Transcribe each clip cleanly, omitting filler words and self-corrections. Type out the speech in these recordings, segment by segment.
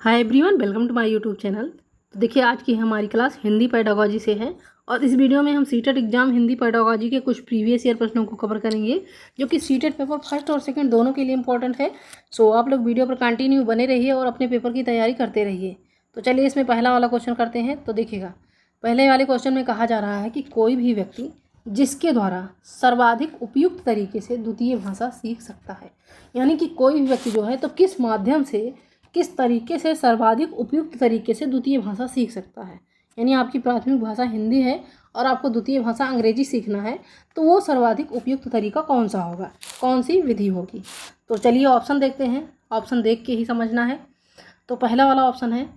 Hi everyone, welcome to my YouTube channel. तो देखिए, आज की हमारी क्लास हिंदी पेडागोजी से है और इस वीडियो में हम सीटेट एग्जाम हिंदी पेडागोजी के कुछ प्रीवियस ईयर प्रश्नों को कवर करेंगे, जो कि सीटेट पेपर फर्स्ट और सेकंड दोनों के लिए इंपॉर्टेंट है। सो आप लोग वीडियो पर कंटिन्यू बने रहिए और अपने पेपर की तैयारी करते रहिए। तो चलिए इसमें पहला वाला क्वेश्चन करते हैं। तो देखिएगा, पहले वाले क्वेश्चन में कहा जा रहा है कि कोई भी व्यक्ति जिसके द्वारा सर्वाधिक उपयुक्त तरीके से द्वितीय भाषा सीख सकता है, यानी कि कोई भी व्यक्ति जो है तो किस माध्यम से, किस तरीके से सर्वाधिक उपयुक्त तरीके से द्वितीय भाषा सीख सकता है। यानी आपकी प्राथमिक भाषा हिंदी है और आपको द्वितीय भाषा अंग्रेजी सीखना है, तो वो सर्वाधिक उपयुक्त तरीका कौन सा होगा, कौन सी विधि होगी। तो चलिए ऑप्शन देखते हैं, ऑप्शन देख के ही समझना है। तो पहला वाला ऑप्शन है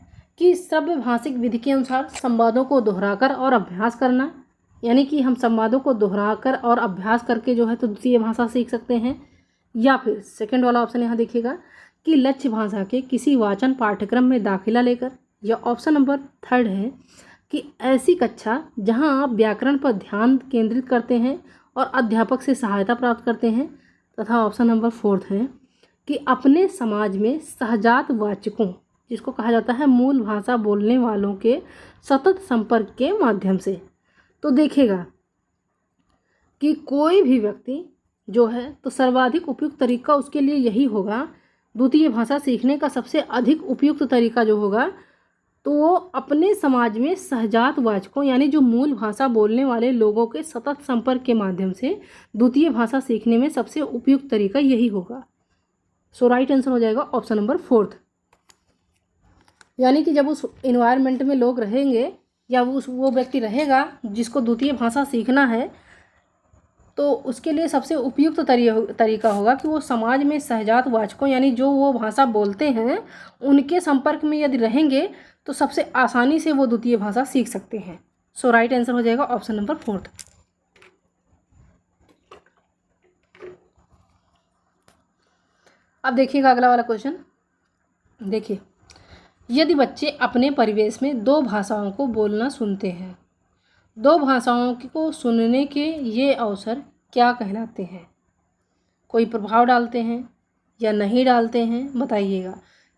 कि श्रव्य भाषिक विधि के अनुसार संवादों को दोहराकर और अभ्यास करना, यानी कि हम संवादों को दोहराकर और अभ्यास करके जो है तो द्वितीय भाषा सीख सकते हैं। या फिर सेकंड वाला ऑप्शन यहाँ देखिएगा कि लक्ष्य भाषा के किसी वाचन पाठ्यक्रम में दाखिला लेकर, या ऑप्शन नंबर थर्ड है कि ऐसी कक्षा जहां आप व्याकरण पर ध्यान केंद्रित करते हैं और अध्यापक से सहायता प्राप्त करते हैं, तथा ऑप्शन नंबर फोर्थ है कि अपने समाज में सहजात वाचकों, जिसको कहा जाता है मूल भाषा बोलने वालों के सतत संपर्क के माध्यम से। तो देखिएगा कि कोई भी व्यक्ति जो है तो सर्वाधिक उपयुक्त तरीका उसके लिए यही होगा, द्वितीय भाषा सीखने का सबसे अधिक उपयुक्त तरीका जो होगा तो वो अपने समाज में सहजात वाचकों, यानी जो मूल भाषा बोलने वाले लोगों के सतत संपर्क के माध्यम से द्वितीय भाषा सीखने में सबसे उपयुक्त तरीका यही होगा। सो राइट आंसर हो जाएगा ऑप्शन नंबर फोर्थ। यानी कि जब उस इन्वायरमेंट में लोग रहेंगे या वो व्यक्ति रहेगा जिसको द्वितीय भाषा सीखना है, तो उसके लिए सबसे उपयुक्त तरीका होगा कि वो समाज में सहजात वाचकों, यानी जो वो भाषा बोलते हैं उनके संपर्क में यदि रहेंगे तो सबसे आसानी से वो द्वितीय भाषा सीख सकते हैं। सो राइट आंसर हो जाएगा ऑप्शन नंबर फोर्थ। अब देखिएगा अगला वाला क्वेश्चन। देखिए, यदि बच्चे अपने परिवेश में दो भाषाओं को बोलना सुनते हैं, दो भाषाओं को सुनने के ये अवसर क्या कहलाते हैं? कोई प्रभाव डालते हैं या नहीं डालते हैं? बताइएगा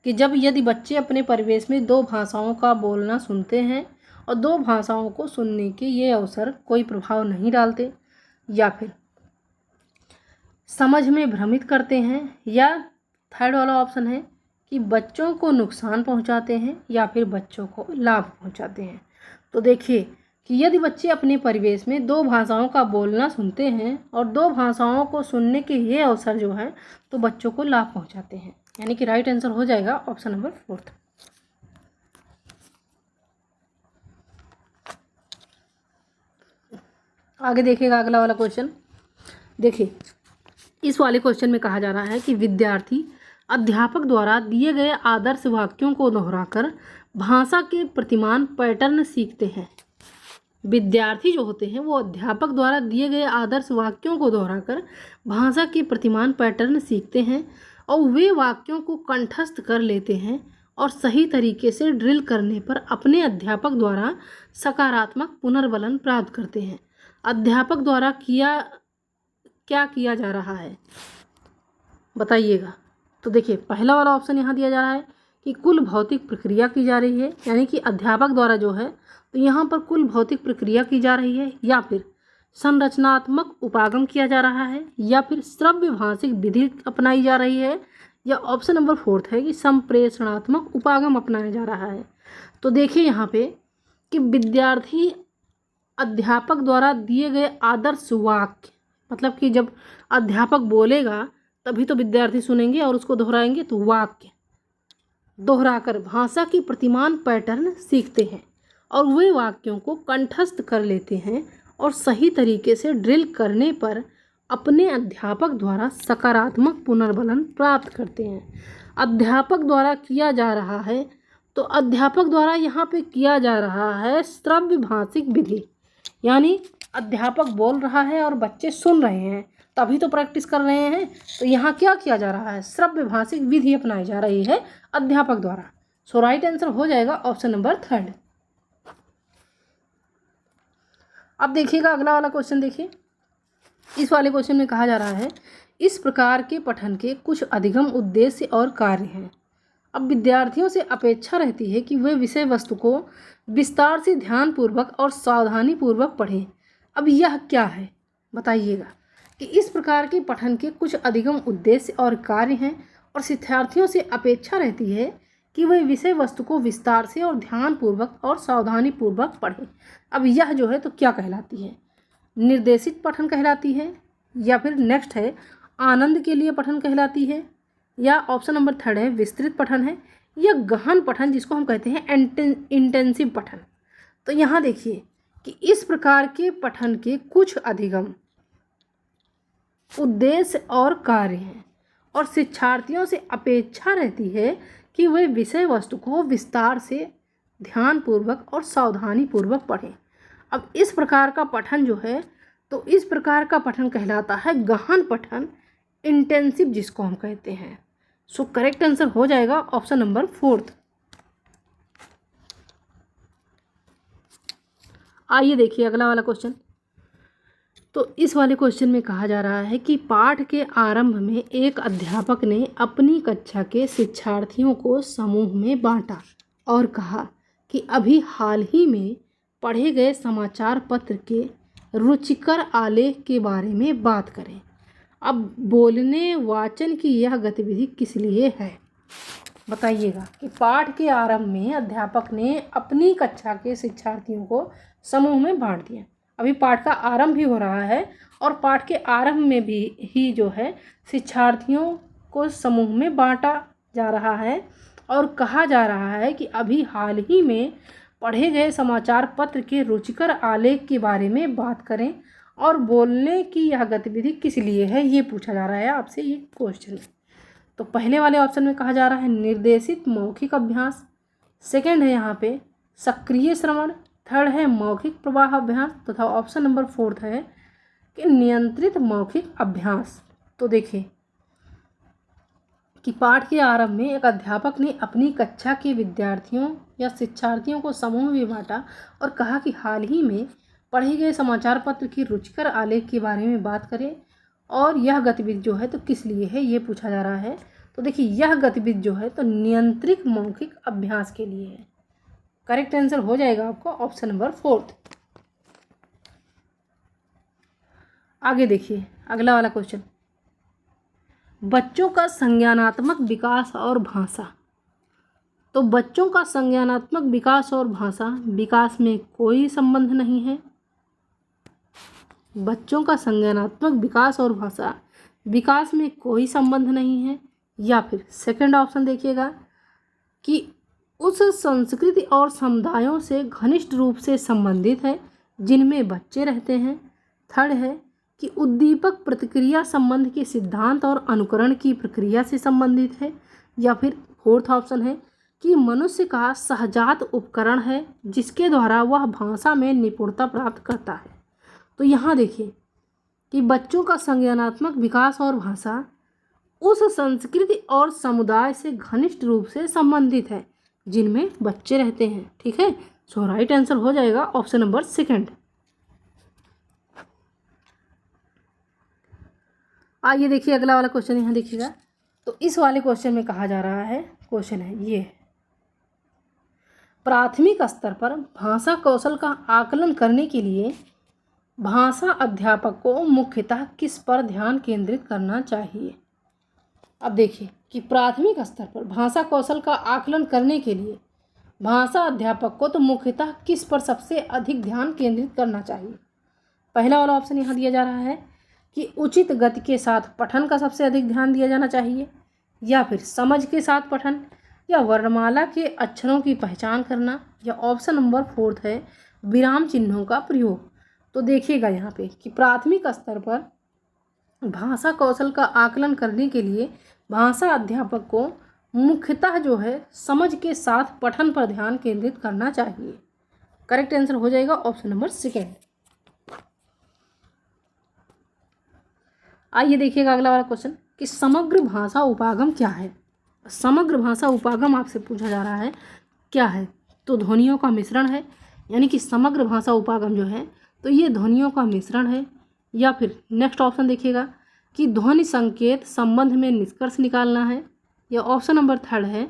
कि जब यदि बच्चे अपने परिवेश में दो भाषाओं का बोलना सुनते हैं और दो भाषाओं को सुनने के ये अवसर कोई प्रभाव नहीं डालते, या फिर समझ में भ्रमित करते हैं, या थर्ड वाला ऑप्शन है कि बच्चों को नुकसान पहुंचाते हैं या फिर बच्चों को लाभ पहुंचाते हैं। तो देखिए कि यदि बच्चे अपने परिवेश में दो भाषाओं का बोलना सुनते हैं और दो भाषाओं को सुनने के ये अवसर जो है तो बच्चों को लाभ पहुंचाते हैं, यानी कि राइट आंसर हो जाएगा ऑप्शन नंबर फोर्थ। आगे देखिएगा अगला वाला क्वेश्चन। देखिए, इस वाले क्वेश्चन में कहा जा रहा है कि विद्यार्थी अध्यापक द्वारा दिए गए आदर्श वाक्यों को दोहराकर भाषा के प्रतिमान पैटर्न सीखते हैं। विद्यार्थी जो होते हैं वो अध्यापक द्वारा दिए गए आदर्श वाक्यों को दोहराकर भाषा के प्रतिमान पैटर्न सीखते हैं और वे वाक्यों को कंठस्थ कर लेते हैं और सही तरीके से ड्रिल करने पर अपने अध्यापक द्वारा सकारात्मक पुनर्बलन प्राप्त करते हैं। अध्यापक द्वारा क्या किया जा रहा है, बताइएगा। तो देखिए, पहला वाला ऑप्शन यहाँ दिया जा रहा है कि कुल भौतिक प्रक्रिया की जा रही है, यानी कि अध्यापक द्वारा जो है तो यहाँ पर कुल भौतिक प्रक्रिया की जा रही है, या फिर संरचनात्मक उपागम किया जा रहा है, या फिर श्रव्य भाषिक विधि अपनाई जा रही है, या ऑप्शन नंबर फोर्थ है कि संप्रेषणात्मक उपागम अपनाया जा रहा है। तो देखिए यहाँ पे कि विद्यार्थी अध्यापक द्वारा दिए गए आदर्श वाक्य, मतलब कि जब अध्यापक बोलेगा तभी तो विद्यार्थी सुनेंगे और उसको दोहराएंगे, तो वाक्य दोहराकर भाषा की प्रतिमान पैटर्न सीखते हैं और वे वाक्यों को कंठस्थ कर लेते हैं और सही तरीके से ड्रिल करने पर अपने अध्यापक द्वारा सकारात्मक पुनर्बलन प्राप्त करते हैं। अध्यापक द्वारा किया जा रहा है, तो अध्यापक द्वारा यहाँ पे किया जा रहा है श्रव्य भाषिक विधि, यानी अध्यापक बोल रहा है और बच्चे सुन रहे हैं तभी तो प्रैक्टिस कर रहे हैं। तो यहाँ क्या किया जा रहा है, श्रव्य भाषिक विधि अपनाई जा रही है अध्यापक द्वारा। सो राइट आंसर हो जाएगा ऑप्शन नंबर थर्ड। अब देखिएगा अगला वाला क्वेश्चन। देखिए, इस वाले क्वेश्चन में कहा जा रहा है इस प्रकार के पठन के कुछ अधिगम उद्देश्य और कार्य हैं। अब विद्यार्थियों से अपेक्षा रहती है कि वे विषय वस्तु को विस्तार से ध्यानपूर्वक और सावधानीपूर्वक पढ़ें। अब यह क्या है बताइएगा। कि इस प्रकार के पठन के कुछ अधिगम उद्देश्य और कार्य हैं और शिक्षार्थियों से अपेक्षा रहती है कि वे विषय वस्तु को विस्तार से और ध्यानपूर्वक और सावधानीपूर्वक पढ़ें। अब यह जो है तो क्या कहलाती है, निर्देशित पठन कहलाती है, या फिर नेक्स्ट है आनंद के लिए पठन कहलाती है, या ऑप्शन नंबर थर्ड है विस्तृत पठन है, या गहन पठन जिसको हम कहते हैं इंटेंसिव पठन। तो यहाँ देखिए कि इस प्रकार के पठन के कुछ अधिगम उद्देश्य और कार्य हैं और शिक्षार्थियों से अपेक्षा रहती है कि वे विषय वस्तु को विस्तार से ध्यानपूर्वक और सावधानीपूर्वक पढ़ें। अब इस प्रकार का पठन जो है तो इस प्रकार का पठन कहलाता है गहन पठन, इंटेंसिव जिसको हम कहते हैं। सो करेक्ट आंसर हो जाएगा ऑप्शन नंबर फोर्थ। आइए देखिए अगला वाला क्वेश्चन। तो इस वाले क्वेश्चन में कहा जा रहा है कि पाठ के आरंभ में एक अध्यापक ने अपनी कक्षा के शिक्षार्थियों को समूह में बांटा और कहा कि अभी हाल ही में पढ़े गए समाचार पत्र के रुचिकर आलेख के बारे में बात करें। अब बोलने वाचन की यह गतिविधि किस लिए है बताइएगा। कि पाठ के आरंभ में अध्यापक ने अपनी कक्षा के शिक्षार्थियों को समूह में बांट दिया। अभी पाठ का आरंभ भी हो रहा है और पाठ के आरंभ में भी ही जो है शिक्षार्थियों को समूह में बांटा जा रहा है और कहा जा रहा है कि अभी हाल ही में पढ़े गए समाचार पत्र के रुचिकर आलेख के बारे में बात करें और बोलने की यह गतिविधि किस लिए है ये पूछा जा रहा है आपसे ये क्वेश्चन। तो पहले वाले ऑप्शन में कहा जा रहा है निर्देशित मौखिक अभ्यास, सेकंड है यहाँ पे सक्रिय श्रवण, थर्ड है मौखिक प्रवाह अभ्यास तथा ऑप्शन नंबर फोर्थ है कि नियंत्रित मौखिक अभ्यास। तो देखिए कि पाठ के आरंभ में एक अध्यापक ने अपनी कक्षा के विद्यार्थियों या शिक्षार्थियों को समूह में बांटा और कहा कि हाल ही में पढ़े गए समाचार पत्र की रुचिकर आलेख के बारे में बात करें और यह गतिविधि जो है तो किस लिए है ये पूछा जा रहा है। तो देखिए यह गतिविधि जो है तो नियंत्रित मौखिक अभ्यास के लिए है। करेक्ट आंसर हो जाएगा आपको ऑप्शन नंबर फोर्थ। आगे देखिए अगला वाला क्वेश्चन, बच्चों का संज्ञानात्मक विकास और भाषा। तो बच्चों का संज्ञानात्मक विकास और भाषा विकास में कोई संबंध नहीं है। बच्चों का संज्ञानात्मक विकास और भाषा विकास में कोई संबंध नहीं है, या फिर सेकंड ऑप्शन देखिएगा कि उस संस्कृति और समुदायों से घनिष्ठ रूप से संबंधित है जिनमें बच्चे रहते हैं। थर्ड है कि उद्दीपक प्रतिक्रिया संबंध के सिद्धांत और अनुकरण की प्रक्रिया से संबंधित है, या फिर फोर्थ ऑप्शन है कि मनुष्य का सहजात उपकरण है जिसके द्वारा वह भाषा में निपुणता प्राप्त करता है। तो यहाँ देखिए कि बच्चों का संज्ञानात्मक विकास और भाषा उस संस्कृति और समुदाय से घनिष्ठ रूप से संबंधित है जिनमें बच्चे रहते हैं। ठीक है, सो राइट आंसर हो जाएगा ऑप्शन नंबर सेकंड। आइए देखिए अगला वाला क्वेश्चन यहाँ देखिएगा। तो इस वाले क्वेश्चन में कहा जा रहा है, क्वेश्चन है ये, प्राथमिक स्तर पर भाषा कौशल का आकलन करने के लिए भाषा अध्यापक को मुख्यतः किस पर ध्यान केंद्रित करना चाहिए। अब देखिए कि प्राथमिक स्तर पर भाषा कौशल का आकलन करने के लिए भाषा अध्यापक को तो मुख्यतः किस पर सबसे अधिक ध्यान केंद्रित करना चाहिए। पहला वाला ऑप्शन यहाँ दिया जा रहा है कि उचित गति के साथ पठन का सबसे अधिक ध्यान दिया जाना चाहिए, या फिर समझ के साथ पठन, या वर्णमाला के अक्षरों की पहचान करना, या ऑप्शन नंबर फोर्थ है विराम चिन्हों का प्रयोग। तो देखिएगा यहाँ पे कि प्राथमिक स्तर पर भाषा कौशल का आकलन करने के लिए भाषा अध्यापक को मुख्यतः जो है समझ के साथ पठन पर ध्यान केंद्रित करना चाहिए। करेक्ट आंसर हो जाएगा ऑप्शन नंबर सेकंड। आइए देखिएगा अगला वाला क्वेश्चन कि समग्र भाषा उपागम क्या है। समग्र भाषा उपागम आपसे पूछा जा रहा है क्या है, तो ध्वनियों का मिश्रण है, यानी कि समग्र भाषा उपागम जो है तो ये ध्वनियों का मिश्रण है, या फिर नेक्स्ट ऑप्शन देखिएगा कि ध्वनि संकेत संबंध में निष्कर्ष निकालना है, या ऑप्शन नंबर थर्ड है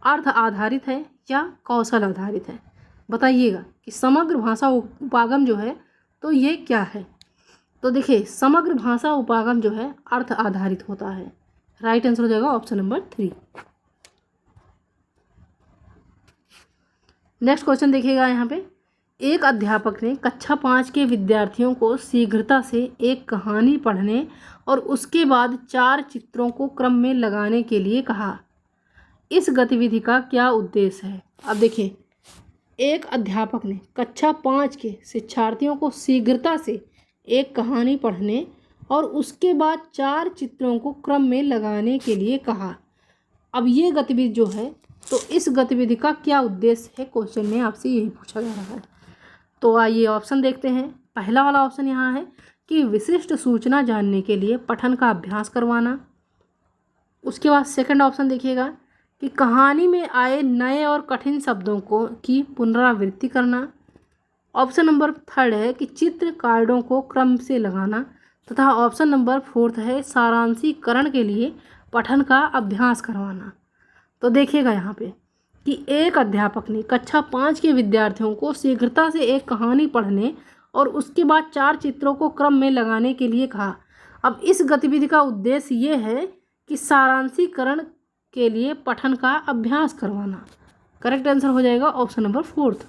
अर्थ आधारित है या कौशल आधारित है? बताइएगा कि समग्र भाषा उपागम जो है तो ये क्या है? तो देखिए समग्र भाषा उपागम जो है अर्थ आधारित होता है। राइट आंसर हो जाएगा ऑप्शन नंबर 3। नेक्स्ट क्वेश्चन देखिएगा यहाँ पे, एक अध्यापक ने कक्षा 5 के विद्यार्थियों को शीघ्रता से एक कहानी पढ़ने और उसके बाद 4 चित्रों को क्रम में लगाने के लिए कहा। इस गतिविधि का क्या उद्देश्य है? अब देखिए एक अध्यापक ने कक्षा 5 के शिक्षार्थियों को शीघ्रता से एक कहानी पढ़ने और उसके बाद 4 चित्रों को क्रम में लगाने के लिए कहा। अब ये गतिविधि जो है तो इस गतिविधि का क्या उद्देश्य है, क्वेश्चन में आपसे यही पूछा जा रहा है। तो आइए ऑप्शन देखते हैं। पहला वाला ऑप्शन यहाँ है कि विशिष्ट सूचना जानने के लिए पठन का अभ्यास करवाना। उसके बाद सेकंड ऑप्शन देखिएगा कि कहानी में आए नए और कठिन शब्दों को की पुनरावृत्ति करना। ऑप्शन नंबर थर्ड है कि चित्र कार्डों को क्रम से लगाना, तथा ऑप्शन नंबर फोर्थ है सारांशीकरण के लिए पठन का अभ्यास करवाना। तो देखिएगा यहाँ पे कि एक अध्यापक ने कक्षा 5 के विद्यार्थियों को शीघ्रता से एक कहानी पढ़ने और उसके बाद 4 चित्रों को क्रम में लगाने के लिए कहा। अब इस गतिविधि का उद्देश्य ये है कि सारांशीकरण के लिए पठन का अभ्यास करवाना। करेक्ट आंसर हो जाएगा option number fourth.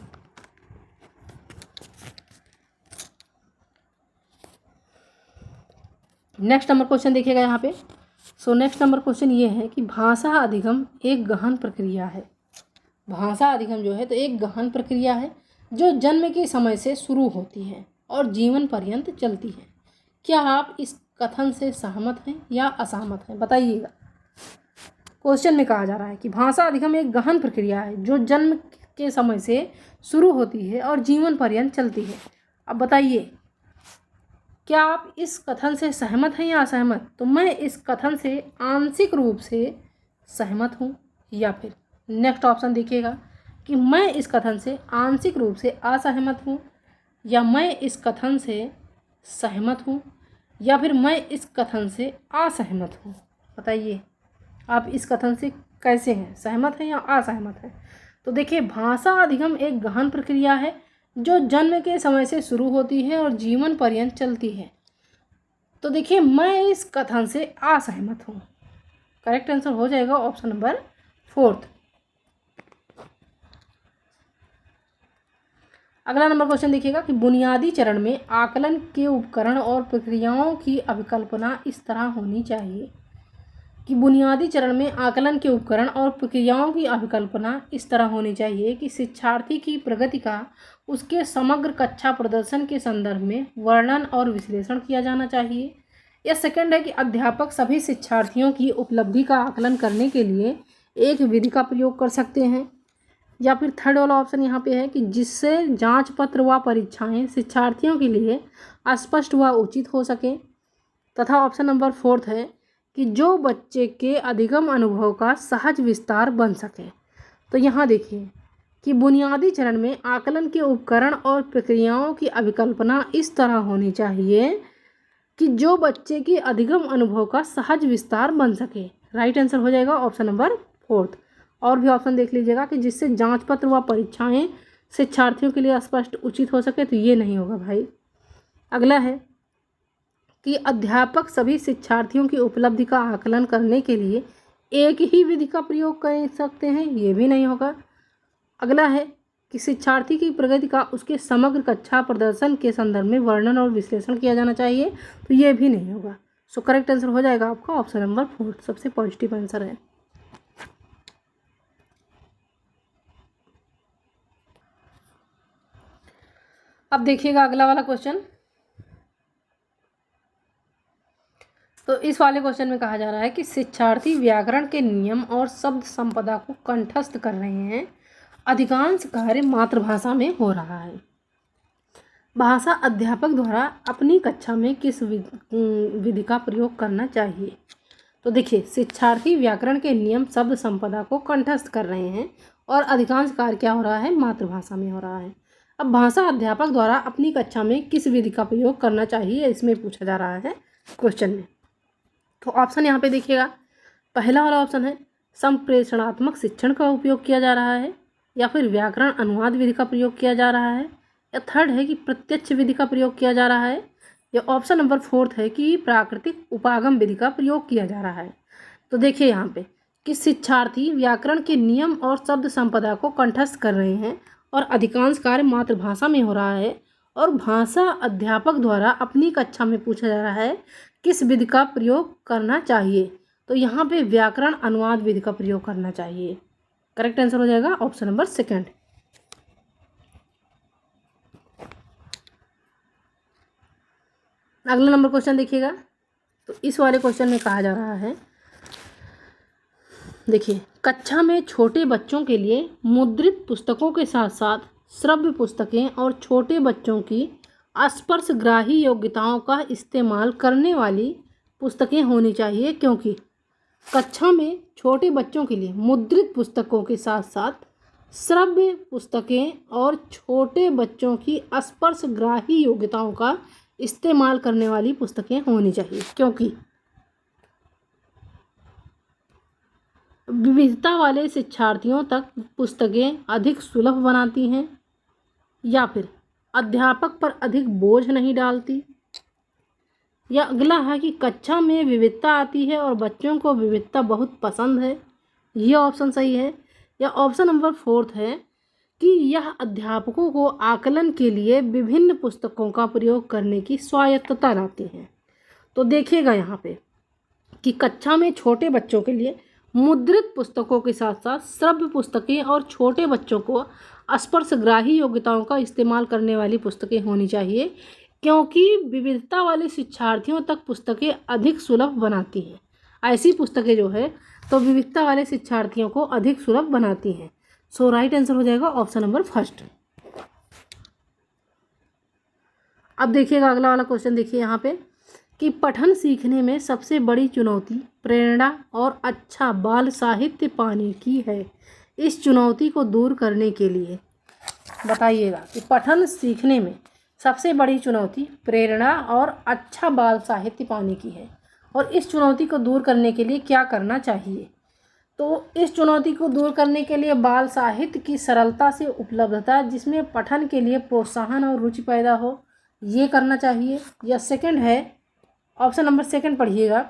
Next number question देखिएगा यहाँ पे। नेक्स्ट नंबर क्वेश्चन ये है कि भाषा अधिगम एक गहन प्रक्रिया है। भाषा अधिगम जो है तो एक गहन प्रक्रिया है जो जन्म के समय से शुरू होती है और जीवन पर्यंत चलती है। क्या आप इस कथन से सहमत हैं या असहमत हैं? बताइएगा। क्वेश्चन में कहा जा रहा है कि भाषा अधिगम एक गहन प्रक्रिया है जो जन्म के समय से शुरू होती है और जीवन पर्यंत चलती है। अब बताइए क्या आप इस कथन से सहमत हैं या असहमत? तो मैं इस कथन से आंशिक रूप से सहमत हूँ, या फिर नेक्स्ट ऑप्शन देखिएगा कि मैं इस कथन से आंशिक रूप से असहमत हूँ, या मैं इस कथन से सहमत हूँ, या फिर मैं इस कथन से असहमत हूँ। बताइए आप इस कथन से कैसे हैं, सहमत हैं या असहमत हैं? तो देखिए भाषा अधिगम एक गहन प्रक्रिया है जो जन्म के समय से शुरू होती है और जीवन पर्यंत चलती है। तो देखिए मैं इस कथन से असहमत हूँ। करेक्ट आंसर हो जाएगा ऑप्शन नंबर फोर्थ। अगला नंबर क्वेश्चन देखिएगा कि बुनियादी चरण में आकलन के उपकरण और प्रक्रियाओं की अभिकल्पना इस तरह होनी चाहिए। कि बुनियादी चरण में आकलन के उपकरण और प्रक्रियाओं की अभिकल्पना इस तरह होनी चाहिए कि शिक्षार्थी की प्रगति का उसके समग्र कक्षा प्रदर्शन के संदर्भ में वर्णन और विश्लेषण किया जाना चाहिए। या सेकंड है कि अध्यापक सभी शिक्षार्थियों की उपलब्धि का आकलन करने के लिए एक विधि का प्रयोग कर सकते हैं। या फिर थर्ड वाला ऑप्शन यहाँ पे है कि जिससे जांच पत्र व परीक्षाएं शिक्षार्थियों के लिए स्पष्ट व उचित हो सके। तथा ऑप्शन नंबर फोर्थ है कि जो बच्चे के अधिगम अनुभव का सहज विस्तार बन सके। तो यहाँ देखिए कि बुनियादी चरण में आकलन के उपकरण और प्रक्रियाओं की अभिकल्पना इस तरह होनी चाहिए कि जो बच्चे के अधिगम अनुभव का सहज विस्तार बन सके। राइट आंसर हो जाएगा ऑप्शन नंबर फोर्थ। और भी ऑप्शन देख लीजिएगा कि जिससे जांच पत्र व परीक्षाएं शिक्षार्थियों के लिए स्पष्ट उचित हो सके, तो ये नहीं होगा भाई। अगला है कि अध्यापक सभी शिक्षार्थियों की उपलब्धि का आकलन करने के लिए एक ही विधि का प्रयोग कर सकते हैं, ये भी नहीं होगा। अगला है कि शिक्षार्थी की प्रगति का उसके समग्र कक्षा प्रदर्शन के संदर्भ में वर्णन और विश्लेषण किया जाना चाहिए, तो ये भी नहीं होगा। सो करेक्ट आंसर हो जाएगा आपका ऑप्शन नंबर फोर्थ, सबसे पॉजिटिव आंसर है। अब देखिएगा अगला वाला क्वेश्चन। तो इस वाले क्वेश्चन में कहा जा रहा है कि शिक्षार्थी व्याकरण के नियम और शब्द संपदा को कंठस्थ कर रहे हैं, अधिकांश कार्य मातृभाषा में हो रहा है। भाषा अध्यापक द्वारा अपनी कक्षा में किस विधि का प्रयोग करना चाहिए? तो देखिए शिक्षार्थी व्याकरण के नियम शब्द संपदा को कंठस्थ कर रहे हैं और अधिकांश कार्य क्या हो रहा है, मातृभाषा में हो रहा है। अब भाषा अध्यापक द्वारा अपनी कक्षा में किस विधि का प्रयोग करना चाहिए, इसमें पूछा जा रहा है क्वेश्चन में। तो ऑप्शन यहाँ पे देखिएगा, पहला वाला ऑप्शन है संप्रेषणात्मक शिक्षण का उपयोग किया जा रहा है, या फिर व्याकरण अनुवाद विधि का प्रयोग किया जा रहा है, या थर्ड है कि प्रत्यक्ष विधि का प्रयोग किया जा रहा है, या ऑप्शन नंबर फोर्थ है कि प्राकृतिक उपागम विधि का प्रयोग किया जा रहा है। तो देखिए यहाँ पे कि शिक्षार्थी व्याकरण के नियम और शब्द संपदा को कंठस्थ कर रहे हैं और अधिकांश कार्य मातृभाषा में हो रहा है, और भाषा अध्यापक द्वारा अपनी कक्षा में पूछा जा रहा है किस विधि का प्रयोग करना चाहिए। तो यहाँ पे व्याकरण अनुवाद विधि का प्रयोग करना चाहिए। करेक्ट आंसर हो जाएगा ऑप्शन नंबर सेकंड। अगला नंबर क्वेश्चन देखिएगा। तो इस वाले क्वेश्चन में कहा जा रहा है, देखिए, कक्षा में छोटे बच्चों के लिए मुद्रित पुस्तकों के साथ साथ श्रव्य पुस्तकें और छोटे बच्चों की स्पर्शग्राही योग्यताओं का इस्तेमाल करने वाली पुस्तकें होनी चाहिए, क्योंकि कक्षा में छोटे बच्चों के लिए मुद्रित पुस्तकों के साथ साथ श्रव्य पुस्तकें और छोटे बच्चों की स्पर्शग्राही योग्यताओं का इस्तेमाल करने वाली पुस्तकें होनी चाहिए, क्योंकि विविधता वाले शिक्षार्थियों तक पुस्तकें अधिक सुलभ बनाती हैं, या फिर अध्यापक पर अधिक बोझ नहीं डालती, या अगला है कि कक्षा में विविधता आती है और बच्चों को विविधता बहुत पसंद है। यह ऑप्शन सही है। या ऑप्शन नंबर फोर्थ है कि यह अध्यापकों को आकलन के लिए विभिन्न पुस्तकों का प्रयोग करने की स्वायत्तता लाती हैं। तो देखिएगा यहाँ पे कि कक्षा में छोटे बच्चों के लिए मुद्रित पुस्तकों के साथ साथ श्रव्य पुस्तकें और छोटे बच्चों को स्पर्शग्राही योग्यताओं का इस्तेमाल करने वाली पुस्तकें होनी चाहिए, क्योंकि विविधता वाले शिक्षार्थियों तक पुस्तकें अधिक सुलभ बनाती हैं। ऐसी पुस्तकें जो है तो विविधता वाले शिक्षार्थियों को अधिक सुलभ बनाती हैं। सो राइट आंसर हो जाएगा ऑप्शन नंबर फर्स्ट। अब देखिएगा अगला वाला क्वेश्चन। देखिए यहाँ पे कि पठन सीखने में सबसे बड़ी चुनौती प्रेरणा और अच्छा बाल साहित्य पाने की है। इस चुनौती को दूर करने के लिए बताइएगा कि पठन सीखने में सबसे बड़ी चुनौती प्रेरणा और अच्छा बाल साहित्य पाने की है, और इस चुनौती को दूर करने के लिए क्या करना चाहिए। तो इस चुनौती को दूर करने के लिए बाल साहित्य की सरलता से उपलब्धता, जिसमें पठन के लिए प्रोत्साहन और रुचि पैदा हो, ये करना चाहिए। या सेकंड है ऑप्शन नंबर सेकंड पढ़िएगा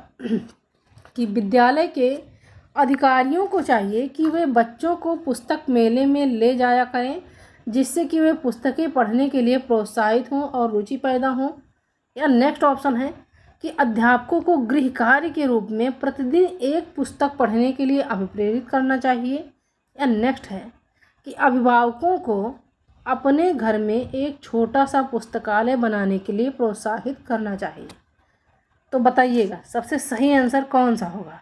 कि विद्यालय के अधिकारियों को चाहिए कि वे बच्चों को पुस्तक मेले में ले जाया करें, जिससे कि वे पुस्तकें पढ़ने के लिए प्रोत्साहित हों और रुचि पैदा हो। या नेक्स्ट ऑप्शन है कि अध्यापकों को गृह कार्य के रूप में प्रतिदिन एक पुस्तक पढ़ने के लिए अभिप्रेरित करना चाहिए। या नेक्स्ट है कि अभिभावकों को अपने घर में एक छोटा सा पुस्तकालय बनाने के लिए प्रोत्साहित करना चाहिए। तो बताइएगा सबसे सही आंसर कौन सा होगा।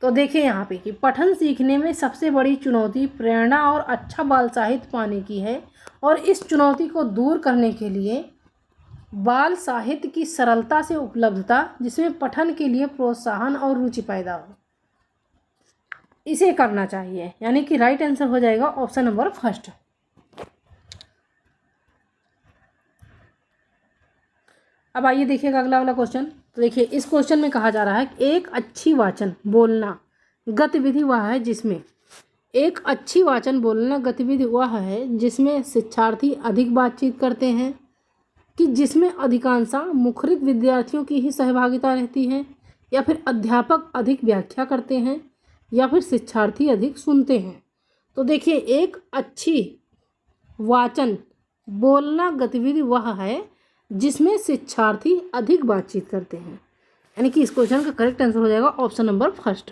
तो देखिए यहाँ पे कि पठन सीखने में सबसे बड़ी चुनौती प्रेरणा और अच्छा बाल साहित्य पाने की है, और इस चुनौती को दूर करने के लिए बाल साहित्य की सरलता से उपलब्धता, जिसमें पठन के लिए प्रोत्साहन और रुचि पैदा हो, इसे करना चाहिए। यानी कि राइट आंसर हो जाएगा ऑप्शन नंबर फर्स्ट। अब आइए देखिएगा अगला वाला क्वेश्चन। तो देखिए इस क्वेश्चन में कहा जा रहा है कि एक अच्छी वाचन बोलना गतिविधि वह है जिसमें एक अच्छी वाचन बोलना गतिविधि वह है जिसमें शिक्षार्थी अधिक बातचीत करते हैं, कि जिसमें अधिकांशतः मुखरित विद्यार्थियों की ही सहभागिता रहती है, या फिर अध्यापक अधिक व्याख्या करते हैं, या फिर शिक्षार्थी अधिक सुनते हैं। तो देखिए एक अच्छी वाचन बोलना गतिविधि वह है जिसमें शिक्षार्थी अधिक बातचीत करते हैं, यानी कि इस क्वेश्चन का करेक्ट आंसर हो जाएगा ऑप्शन नंबर फर्स्ट।